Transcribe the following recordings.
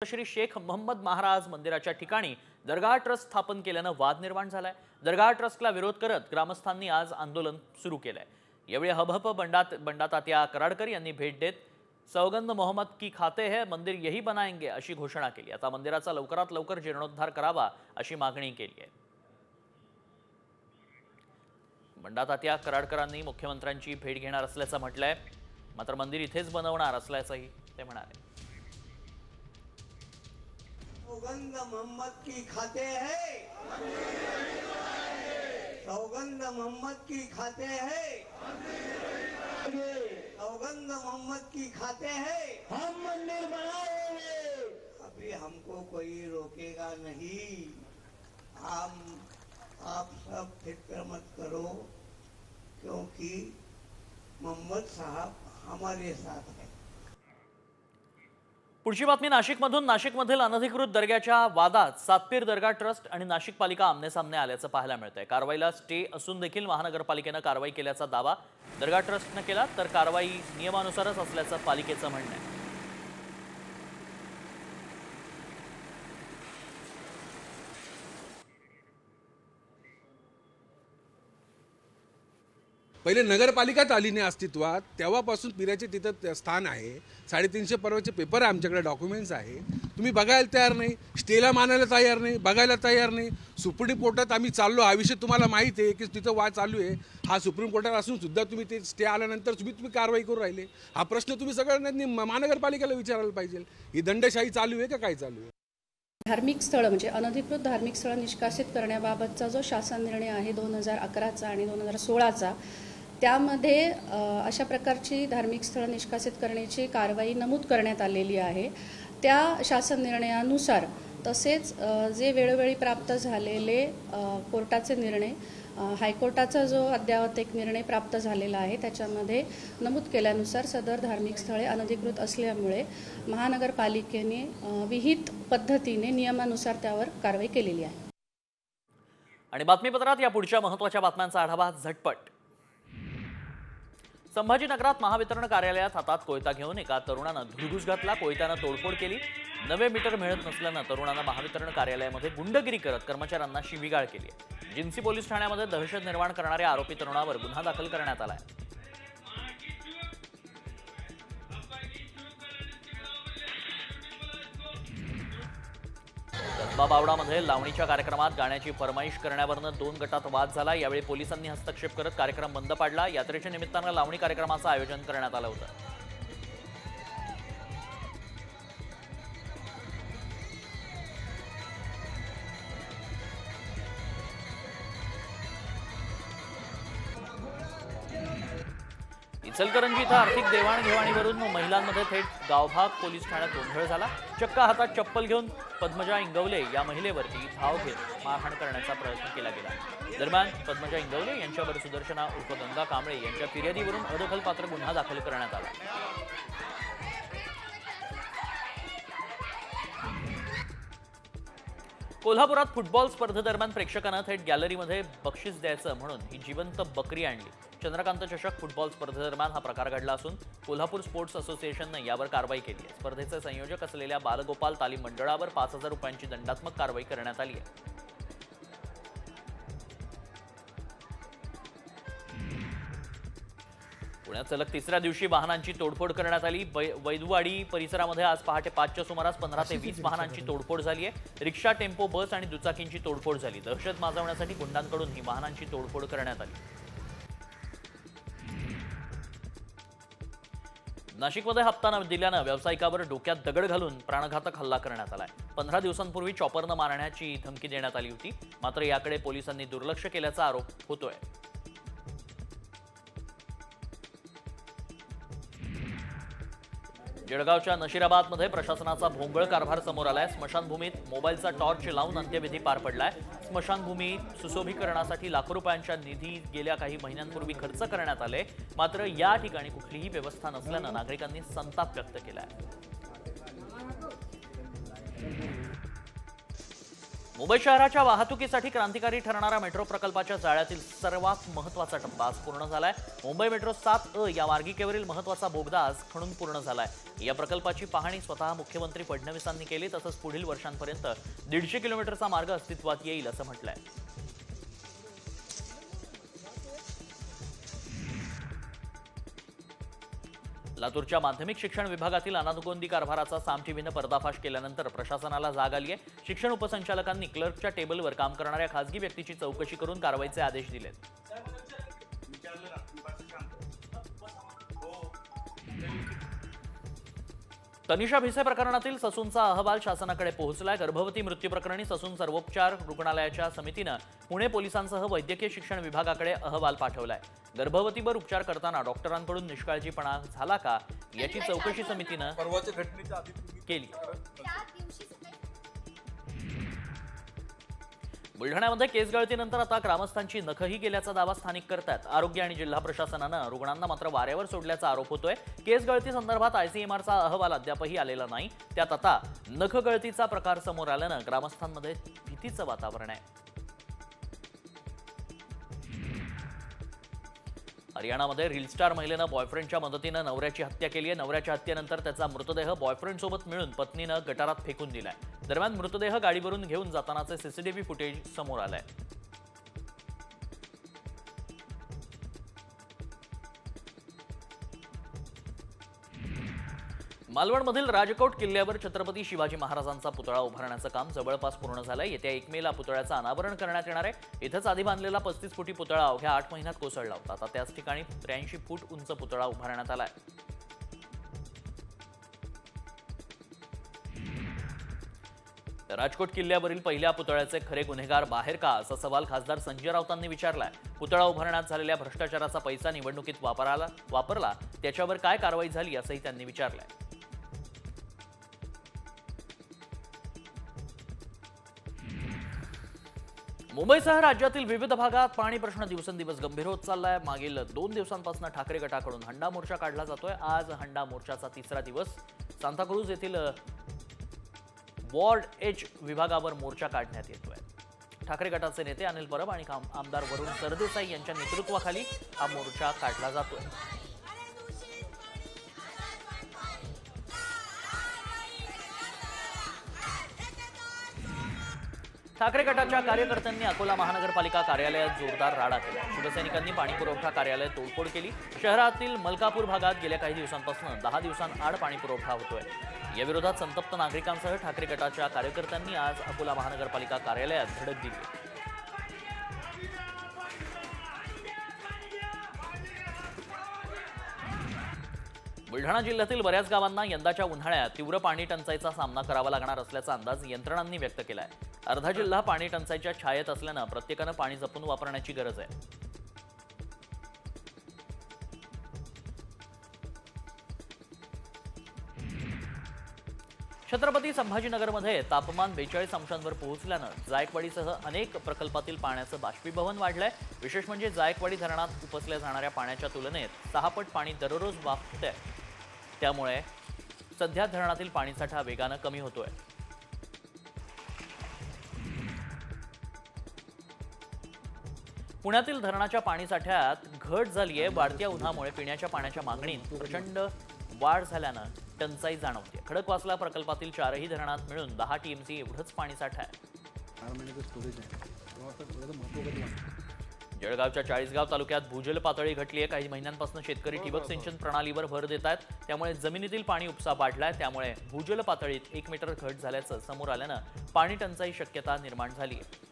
श्री शेख मोहम्मद महाराज मंदिराच्या ठिकाणी दरगाह ट्रस्ट स्थापन केल्याने वाद निर्माण झालाय। दरगाह ट्रस्टला विरोध करत ग्रामस्थांनी आज आंदोलन सुरू केलंय। यावेळी हबहप बंडातात्या कराडकर यांनी भेट देत सौगंध मोहम्मद की खाते है मंदिर यही बनाएंगे अशी घोषणा केली। आता मंदिराचा लवकरात लवकर जीर्णोद्धार करावा अशी मागणी केली आहे। बंडातात्या कराडकरांनी मुख्यमंत्र्यांची भेट घेणार असल्याचं म्हटलंय, मात्र मंदिर इथेच बनवणार असल्याचंही ते म्हणाले। सौगंध मोहम्मद की खाते है, सौगंध मोहम्मद की खाते है, सौगंध मोहम्मद की खाते है, हम मंदिर बनाएंगे। अभी हमको कोई रोकेगा नहीं। आप सब फिक्र मत करो, क्योंकि मोहम्मद साहब हमारे साथ है। पुढची बातमी नाशिकमधून। नाशिकमधील अनधिकृत दर्ग्याच्या वादात सातपीर दर्गा ट्रस्ट आणि नाशिक पालिका आमने-सामने आल्याचं पाहायला मिळतंय। कारवाईला स्टे असून देखील महानगरपालिकेने कारवाई केल्याचा दावा दर्गा ट्रस्टने केला, तर कारवाई नियमानुसारच असल्याचं पालिकेचं म्हणणं आहे। पहिले नगरपालिकाच आली नाही अस्तित्वात, तेव्हापासून पिराचे तिथं स्थान आहे। 350 पर्वाचे पेपर आहे आमच्याकडे, डॉक्युमेंट्स आहे। तुम्ही बघायला तयार नाही, स्टेला मानायला तयार नाही, बघायला तयार नाही। सुप्रीम कोर्टात आम्ही चाललो, हा विषय तुम्हाला माहिती आहे की तिथं वाद चालू आहे। हा सुप्रीम कोर्टात असून सुद्धा तुम्ही ते स्टे आल्यानंतर तुम्ही कारवाई करू राहिले। हा प्रश्न तुम्ही सगळ्यांनी महानगरपालिकेला विचारायला पाहिजे। ही दंडशाही चालू आहे का काय चालू आहे? धार्मिक स्थळ म्हणजे अनधिकृत धार्मिक स्थळ निष्कासित करण्याबाबतचा जो शासन निर्णय आहे 2011चा आणि 2016चा, त्यामध्ये अशा प्रकारची धार्मिक स्थळ निष्कासित करण्याची कारवाई नमूद करण्यात आलेली आहे। त्या शासन निर्णयानुसार तसेच जे वेळोवेळी प्राप्त झालेले कोर्टाचे निर्णय, हायकोर्टाचा जो अद्यावत एक निर्णय प्राप्त झालेला आहे त्याच्यामध्ये नमूद केल्यानुसार सदर धार्मिक स्थळे अनधिकृत असल्यामुळे महानगरपालिकेने विहित पद्धतीने नियमानुसार त्यावर कारवाई केलेली आहे। आणि बातमीपत्रात या पुढच्या महत्त्वाच्या बातम्यांचा आढावा झटपट। संभाजीनगरात महावितरण कार्यालयात हातात कोयता घेऊन एका तरुणानं धुडगूस घातला। कोयत्यानं तोडफोड केली। नवे मीटर मिळत नसल्यानं तरुणानं महावितरण कार्यालयामध्ये गुंडगिरी करत कर्मचाऱ्यांना शिवीगाळ केली। जिन्सी पोलीस ठाण्यामध्ये दहशत निर्माण करणाऱ्या आरोपी तरुणावर गुन्हा दाखल करण्यात आलाय। बावडामध्ये लावणीच्या कार्यक्रमात गाण्याची फरमाईश करण्यावरून 2 गटात वाद झाला। यावेळी पोलिसांनी हस्तक्षेप करत कार्यक्रम बंद पाडला। यात्रेच्या निमित्तानं लावणी कार्यक्रमाचं आयोजन करण्यात आलं होतं। इचलकरंजी इथं आर्थिक देवाणघेवाणीवरून महिलांमध्ये थेट गावभाग पोलीस ठाण्यात गोंधळ झाला। चक्क हातात चप्पल घेऊन पद्मजा इंगवले या महिलेवरती धाव घेत मारहाण करण्याचा प्रयत्न केला गेला। दरम्यान पद्मजा इंगवले यांच्यावर सुदर्शना उर्फ गंगा कांबळे यांच्या फिर्यादीवरून अदखलपात्र गुन्हा दाखल करण्यात आला। कोल्हापुरात फुटबॉल स्पर्धेदरम्यान प्रेक्षकांना थेट गॅलरीमध्ये बक्षीस द्यायचं म्हणून ही जिवंत बकरी आणली। चंद्रकांत चषक फुटबॉल स्पर्धेदरम्यान हा प्रकार घडला असून कोल्हापूर स्पोर्ट्स असोसिएशनने यावर कारवाई केली आहे। स्पर्धेचे संयोजक असलेल्या बालगोपाल तालीम मंडळावर 5000 रुपयांची दंडात्मक कारवाई करण्यात आली आहे। पुण्यात सलग तिसऱ्या दिवशी वाहनांची तोडफोड करण्यात आली। वैदवाडी परिसरामध्ये आज पहाटे 5च्या सुमारास 15 ते 20 वाहनांची तोडफोड झाली आहे। रिक्षा, टेम्पो, बस आणि दुचाकींची तोडफोड झाली। दहशत माजवण्यासाठी गुंडांकडून ही वाहनांची तोडफोड करण्यात आली। नाशिकमध्ये हप्ता न दिल्यानं व्यावसायिकावर डोक्यात दगड घालून प्राणघातक हल्ला करण्यात आलाय। 15 दिवसांपूर्वी चॉपरनं मारण्याची धमकी देण्यात आली होती, मात्र याकडे पोलिसांनी दुर्लक्ष केल्याचा आरोप होतोय। जळगावच्या नशिराबादमध्ये प्रशासनाचा भोंगळ कारभार समोर आलाय। स्मशानभूमीत मोबाईलचा टॉर्च लावून अंत्यविधी पार पडलाय। स्मशानभूमीत सुशोभीकरणासाठी लाखो रुपयांचा निधी गेल्या काही महिन्यांपूर्वी खर्च करण्यात आले, मात्र या ठिकाणी कुठलीही व्यवस्था नसल्यानं नागरिकांनी संताप व्यक्त केलाय। मुंबई शहराच्या वाहतुकीसाठी क्रांतिकारी ठरणारा मेट्रो प्रकल्पाच्या जाळ्यातील सर्वात महत्त्वाचा टप्पा आज पूर्ण झालाय। मुंबई मेट्रो 7A या मार्गिकेवरील महत्त्वाचा बोगदा आज खणून पूर्ण झालाय। या प्रकल्पाची पाहणी स्वतः मुख्यमंत्री फडणवीसांनी केली, तसंच पुढील वर्षांपर्यंत 150 किलोमीटरचा मार्ग अस्तित्वात येईल असं म्हटलंय। लातूरच्या माध्यमिक शिक्षण विभागातील अनादोगोंदी कारभाराचा साम टीव्हीनं पर्दाफाश केल्यानंतर प्रशासनाला जाग आली आहे। शिक्षण उपसंचालकांनी क्लर्कच्या टेबलवर काम करणाऱ्या खासगी व्यक्तीची चौकशी करून कारवाईचे आदेश दिलेत। तनिषा भिसे प्रकरणातील ससूनचा अहवाल शासनाकडे पोहोचलाय। गर्भवती मृत्यू प्रकरणी ससून सर्वोपचार रुग्णालयाच्या समितीनं पुणे पोलिसांसह वैद्यकीय शिक्षण विभागाकडे अहवाल पाठवलाय। गर्भवतीवर उपचार करताना डॉक्टरांकडून निष्काळजीपणा झाला का याची चौकशी समितीनं केली। बुलढाण्यामध्ये केस गळतीनंतर आता ग्रामस्थांची नखही गेल्याचा दावा स्थानिक करतात। आरोग्य आणि जिल्हा प्रशासनानं रुग्णांना मात्र वाऱ्यावर सोडल्याचा आरोप होतोय। केस गळती संदर्भात ICMRचा अहवाल अद्यापही आलेला नाही। त्यात आता नख गळतीचा प्रकार समोर आल्यानं ग्रामस्थांमध्ये भीतीचं वातावरण आहे। हरियाणामध्ये रील स्टार महिलेनं बॉयफ्रेंडच्या मदतीनं नवऱ्याची हत्या केली आहे। नवऱ्याच्या हत्येनंतर त्याचा मृतदेह बॉयफ्रेंडसोबत मिळून पत्नीनं गटारात फेकून दिलाय। दरम्यान मृतदेह गाडीवरून घेऊन जातानाचे CCTV फुटेज समोर आलंय। मालवणमधील राजकोट किल्ल्यावर छत्रपती शिवाजी महाराजांचा पुतळा उभारण्याचं काम जवळपास पूर्ण झालंय। येत्या 1 मेला पुतळ्याचं अनावरण करण्यात येणार आहे। इथंच आधी बांधलेला 35 फुटी पुतळा अवघ्या 8 महिन्यात कोसळला होता। आता त्याच ठिकाणी 83 फूट उंच पुतळा उभारण्यात आलाय। राजकोट किल्ल्यावरील पहिल्या पुतळ्याचे खरे गुन्हेगार बाहेर का असा सवाल खासदार संजय राऊतांनी विचारलाय। पुतळा उभारण्यात झालेल्या भ्रष्टाचाराचा पैसा निवडणुकीत वापरला त्याच्यावर काय कारवाई झाली असंही त्यांनी विचारलंय। मुंबईसह राज्यातील विविध भागात पाणी प्रश्न दिवसेंदिवस गंभीर होत चाललाय। मागील 2 दिवसांपासून ठाकरे गटाकडून हंडा मोर्चा काढला जातोय। आज हंडा मोर्चाचा 3रा दिवस सांताक्रूज येथील वॉर्ड H विभागावर मोर्चा काढण्यात येतोय। ठाकरे गटाचे नेते अनिल परब आणि आमदार वरुण सरदेसाई यांच्या नेतृत्वाखाली हा मोर्चा काढला जातोय। ठाकरे गटाच्या कार्यकर्त्यांनी अकोला महानगरपालिका कार्यालयात जोरदार राडा केला। शिवसैनिकांनी पाणीपुरवठा कार्यालयात तोडफोड केली। शहरातील मलकापूर भागात गेल्या काही दिवसांपासून 10 दिवसांआड पाणीपुरवठा होतोय। या विरोधात संतप्त नागरिकांसह ठाकरे गटाच्या कार्यकर्त्यांनी आज अकोला महानगरपालिका कार्यालयात धडक दिली। बुलढाणा जिल्ह्यातील बऱ्याच गावांना यंदाच्या उन्हाळ्यात तीव्र पाणी टंचाईचा सामना करावा लागणार असल्याचा अंदाज यंत्रणांनी व्यक्त केलाय। अर्धा जिल्हा पाणी टंचाईच्या छायेत असल्यानं प्रत्येकानं पाणी जपून वापरण्याची गरज आहे। छत्रपती संभाजीनगरमध्ये तापमान 42 अंशांवर पोहोचल्यानं जायकवाडीसह अनेक प्रकल्पातील पाण्याचं बाष्पीभवन वाढलंय। विशेष म्हणजे जायकवाडी धरणात उपसल्या जाणाऱ्या पाण्याच्या तुलनेत 6 पट पाणी दररोज वाफतंय। त्यामुळे सध्या धरणातील पाणीसाठा वेगानं कमी होतोय। पुण्यातील धरणाच्या पाणीसाठ्यात घट झाली आहे। वाढत्या उन्हामुळे पिण्याच्या पाण्याच्या मागणीत प्रचंड वाढ झाल्यानं टंचाई जाणवते। खडकवासला प्रकल्पातील 4ही धरणात मिळून 10 TMC एवढंच पाणीसाठा आहे। जळगावच्या 40गाव तालुक्यात भूजल पातळी घटली आहे। काही महिन्यांपासून शेतकरी ठिबक सिंचन प्रणालीवर भर देत आहेत। त्यामुळे जमिनीतील पाणी उपसा वाढलाय। त्यामुळे भूजल पातळीत 1 मीटर घट झाल्याचं समोर आल्यानं पाणी टंचाई शक्यता निर्माण झाली आहे।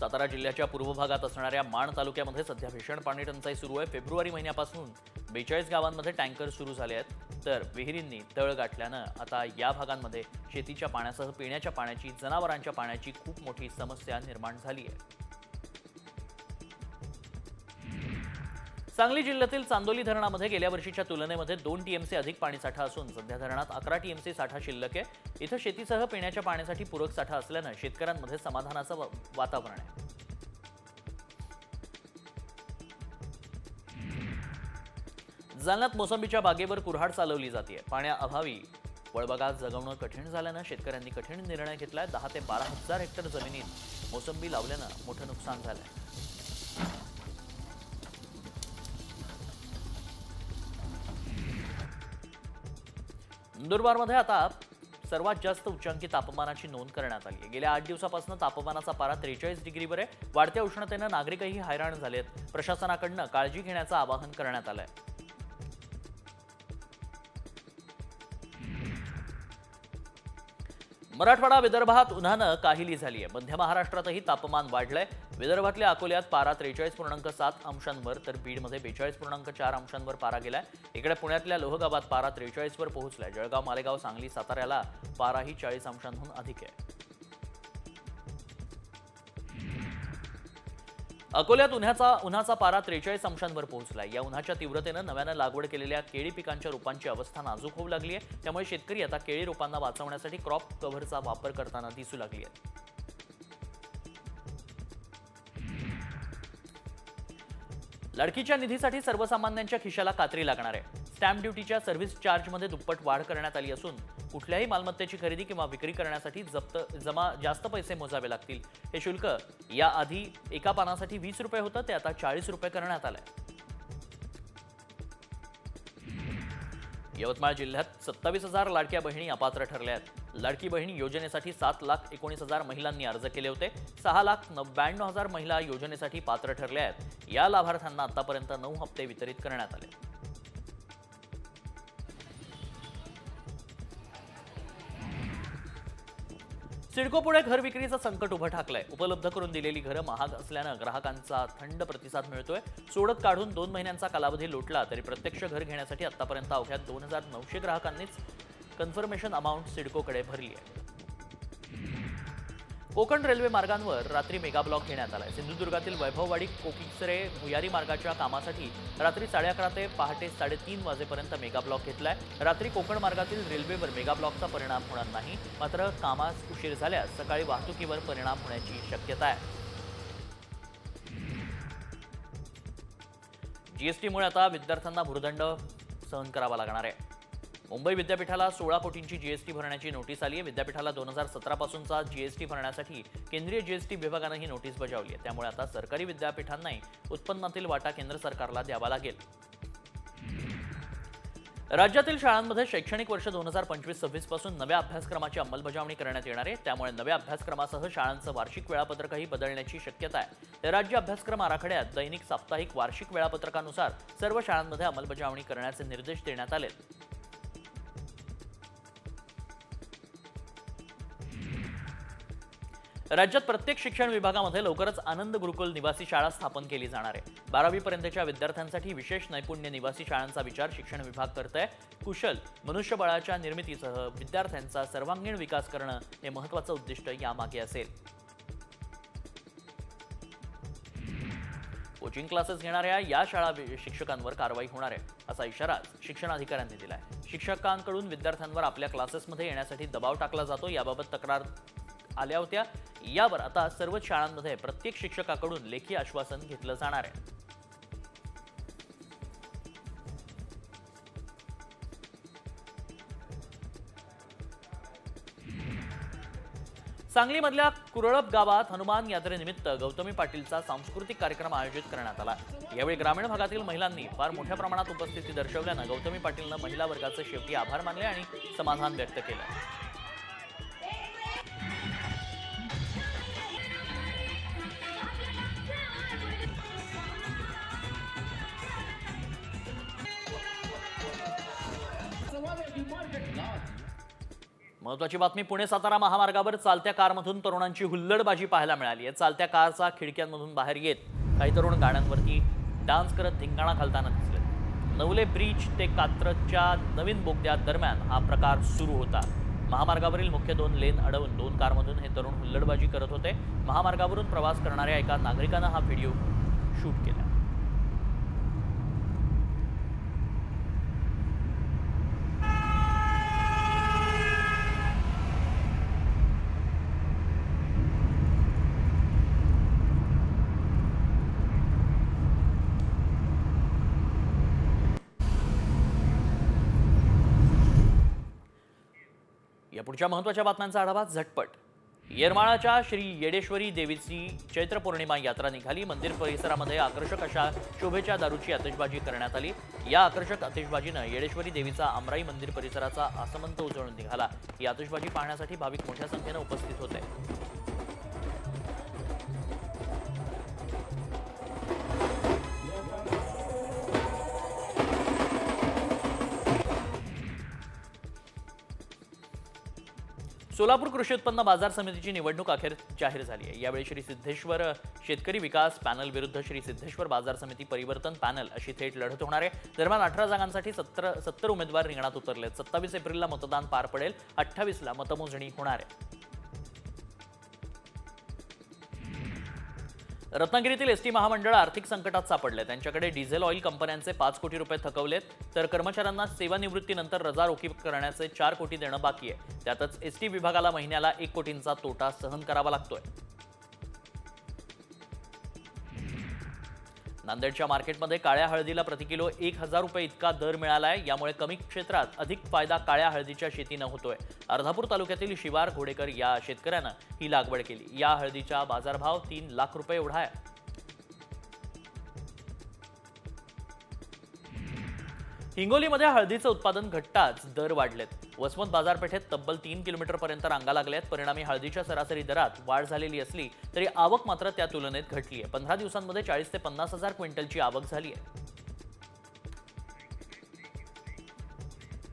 सातारा जिल्ह्याच्या पूर्व भागात असणाऱ्या माण तालुक्यामध्ये सध्या भीषण पाणी टंचाई सुरू आहे। फेब्रुवारी महिन्यापासून 42 गावांमध्ये टँकर सुरू झाले आहेत, तर विहिरींनी तळ गाठल्यानं आता या भागांमध्ये शेतीच्या पाण्यासह पिण्याच्या पाण्याची, जनावरांच्या पाण्याची खूप मोठी समस्या निर्माण झाली आहे। सांगली जिल्ह्यातील चांदोली धरणामध्ये गेल्या वर्षीच्या तुलनेमध्ये 2 TMC अधिक पाणीसाठा असून सध्या धरणात 11 TMC साठा शिल्लक आहे। इथं शेतीसह पिण्याच्या पाण्यासाठी पूरक साठा असल्यानं शेतकऱ्यांमध्ये समाधानाचं वातावरण आहे। जालन्यात मोसंबीच्या बागेवर कुऱ्हाड चालवली जाते। पाण्याअभावी फळबागा जगवणं कठीण झाल्यानं शेतकऱ्यांनी कठीण निर्णय घेतलाय. 10 ते 12 हजार हेक्टर जमिनीत मोसंबी लावल्यानं मोठं नुकसान झालंय. नंदुरबारमध्ये आता सर्वात जास्त उच्चांकी तापमानाची नोंद करण्यात आली आहे. गेल्या 8 दिवसापासून तापमानाचा पारा 43 डिग्रीवर आहे. वाढत्या उष्णतेनं नागरिकही हैराण झालेत. प्रशासनाकडनं काळजी घेण्याचं आवाहन करण्यात आलंय. मराठवाडा विदर्भात उन्हानं काहिली झाली आहे. मध्य महाराष्ट्रातही तापमान वाढलंय. विदर्भातल्या अकोल्यात पारा 43.7 अंशांवर तर बीडमध्ये 42.4 अंशांवर पारा गेलाय. इकडे पुण्यातल्या लोहगावात पारा 43 वर पोहोचलाय. जळगाव, मालेगाव, सांगली, साताऱ्याला पाराही 40 अंशांहून अधिक आहे. अकोल्यात उन्हाचा पारा 43 अंशांवर पोहोचलाय. या उन्हाच्या तीव्रतेनं नव्यानं लागवड केलेल्या केळी पिकांच्या रोपांची अवस्था नाजूक होऊ लागली आहे. त्यामुळे शेतकरी आता केळी रोपांना वाचवण्यासाठी क्रॉप कव्हरचा वापर करताना दिसू लागली आहे. लाडकीच्या निधीसाठी सर्वसामान्यांच्या खिशाला कात्री लागणार आहे. स्टॅम्प ड्युटीच्या सर्व्हिस चार्जमध्ये दुप्पट वाढ करण्यात आली असून कुठल्याही मालमत्तेची खरेदी किंवा विक्री करण्यासाठी जास्त पैसे मोजावे लागतील. हे शुल्क याआधी एका पानासाठी 20 रुपये होतं, ते आता 40 रुपये करण्यात आलंय. यवतमाळ जिल्ह्यात 27,000 लाडक्या बहिणी अपात्र ठरल्या आहेत. लाडकी बहीण योजनेसाठी 7,19,000 महिलांनी अर्ज केले होते. 6,92,000 महिला योजनेसाठी पात्र ठरल्या आहेत. या लाभार्थ्यांना आतापर्यंत 9 हप्ते वितरित करण्यात आले. सिडको पुढे घर विक्रीचं संकट उभं ठाकलंय. उपलब्ध करून दिलेली घरं महाग असल्यानं ग्राहकांचा थंड प्रतिसाद मिळतोय. सोडत काढून 2 महिन्यांचा कालावधी लोटला तरी प्रत्यक्ष घर घेण्यासाठी आतापर्यंत अवघ्या 2,900 ग्राहकांनीच कन्फर्मेशन अमाऊंट सिडकोकडे भरली आहे. कोकण रेल्वे मार्गांवर रात्री मेगा ब्लॉक घेण्यात आलाय. सिंधुदुर्गातील वैभववाडी कोकिसरे भुयारी मार्गाच्या कामासाठी रात्री 11:30 ते पहाटे 3:30 वाजेपर्यंत मेगा ब्लॉक घेतलाय. रात्री कोकण मार्गातील रेल्वेवर मेगा ब्लॉकचा परिणाम होणार नाही, मात्र कामास उशीर झाल्यास सकाळी वाहतुकीवर परिणाम होण्याची शक्यता आहे. जीएसटीमुळे आता विद्यार्थ्यांना भुर्दंड सहन करावा लागणार आहे. मुंबई विद्यापीठाला 16 कोटींची जीएसटी भरण्याची नोटीस आली आहे. विद्यापीठाला 2017 पासूनचा जीएसटी भरण्यासाठी केंद्रीय जीएसटी विभागानं ही नोटीस बजावली आहे. त्यामुळे आता सरकारी विद्यापीठांनाही उत्पन्नातील वाटा केंद्र सरकारला द्यावा लागेल. राज्यातील शाळांमध्ये शैक्षणिक वर्ष 2025-26 पासून नव्या अभ्यासक्रमाची अंमलबजावणी करण्यात येणार आहे. त्यामुळे नव्या अभ्यासक्रमासह शाळांचं वार्षिक वेळापत्रकही बदलण्याची शक्यता आहे. राज्य अभ्यासक्रम आराखड्यात दैनिक, साप्ताहिक, वार्षिक वेळापत्रकानुसार सर्व शाळांमध्ये अंमलबजावणी करण्याचे निर्देश देण्यात आले. राज्यात प्रत्येक शिक्षण विभागामध्ये लवकरच आनंद गुरुकुल निवासी शाळा स्थापन केली जाणार आहे. 12वी पर्यंतच्या विद्यार्थ्यांसाठी विशेष नैपुण्य निवासी शाळांचा विचार शिक्षण विभाग करतोय. कुशल मनुष्यबळाच्या निर्मितीसह विद्यार्थ्यांचा सर्वांगीण विकास करणं हे महत्त्वाचं उद्दिष्ट यामागे असेल. कोचिंग क्लासेस घेणाऱ्या या शाळा शिक्षकांवर कारवाई होणार आहे, असा इशारा शिक्षणाधिकाऱ्यांनी दिलाय. शिक्षकांकडून विद्यार्थ्यांवर आपल्या क्लासेसमध्ये येण्यासाठी दबाव टाकला जातो, याबाबत तक्रार आल्या होत्या. यावर आता सर्वच शाळांमध्ये प्रत्येक शिक्षकाकडून लेखी आश्वासन घेतलं जाणार आहे. सांगलीमधल्या कुरळप गावात हनुमान यात्रेनिमित्त गौतमी पाटीलचा सांस्कृतिक कार्यक्रम आयोजित करण्यात आला. यावेळी ग्रामीण भागातील महिलांनी फार मोठ्या प्रमाणात उपस्थिती दर्शवल्यानं गौतमी पाटीलनं महिला वर्गाचे शेवटी आभार मानले आणि समाधान व्यक्त केलं. महत्त्वाची बातमी, पुणे सातारा महामार्गावर चालत्या कारमधून तरुणांची हुल्लडबाजी पाहायला मिळाली आहे. चालत्या कारचा खिडक्यांमधून बाहेर येत काही तरुण गाड्यांवरती डान्स करत धिंगाणा घालताना दिसले. नवले ब्रिज ते कात्रजच्या नवीन बोगद्या दरम्यान हा प्रकार सुरू होता. महामार्गावरील मुख्य 2 लेन अडवून 2 कारमधून हे तरुण हुल्लडबाजी करत होते. महामार्गावरून प्रवास करणाऱ्या एका नागरिकानं हा व्हिडिओ शूट केला. या पुढच्या महत्त्वाच्या बातम्यांचा आढावा झटपट. येरमाळाच्या श्री येडेश्वरी देवीची चैत्र पौर्णिमा यात्रा निघाली. मंदिर परिसरामध्ये आकर्षक अशा शोभेच्या दारूची आतिषबाजी करण्यात आली. या आकर्षक आतिषबाजीनं येडेश्वरी देवीचा आमराई मंदिर परिसराचा आसमंत उजळून निघाला. ही आतिषबाजी पाहण्यासाठी भाविक मोठ्या संख्येनं उपस्थित होते. सोलापूर कृषी उत्पन्न बाजार समितीची निवडणूक अखेर जाहीर झाली आहे. यावेळी श्री सिद्धेश्वर शेतकरी विकास पॅनल विरुद्ध श्री सिद्धेश्वर बाजार समिती परिवर्तन पॅनल अशी थेट लढत होणार आहे. दरम्यान 18 जागांसाठी 70 उमेदवार रिंगणात उतरलेत. 27 एप्रिलला मतदान पार पडेल. 28ला मतमोजणी होणार आहे. रत्नागिरीतील एसटी महामंडळ आर्थिक संकटात सापडले. त्यांच्याकडे डिझेल ऑइल कंपन्यांचे 5 कोटी रुपये थकवलेत, तर कर्मचाऱ्यांना सेवानिवृत्तीनंतर रजा रोखी करण्याचे 4 कोटी देणं बाकी आहे. त्यातच एसटी विभागाला महिन्याला 1 कोटींचा तोटा सहन करावा लागतोय. नांदेडच्या मार्केटमध्ये काळ्या हळदीला प्रतिकिलो 1000 रुपये इतका दर मिळालाय. यामुळे कमी क्षेत्रात अधिक फायदा काळ्या हळदीच्या शेतीनं होतोय. अर्धापूर तालुक्यातील शिवार घोडेकर या शेतकऱ्यानं ही लागवड केली. या हळदीचा बाजारभाव 3 लाख रुपये एवढा आहे. हिंगोलीमध्ये हळदीचं उत्पादन घटताच दर वाढलेत. वसमत बाजारपेठेत तब्बल 3 किलोमीटरपर्यंत रांगा लागल्यात. परिणामी हळदीच्या सरासरी दरात वाढ झालेली असली तरी आवक मात्र त्या तुलनेत घटली आहे. 15 दिवसांमध्ये 40 ते 50 हजार क्विंटलची आवक झाली आहे.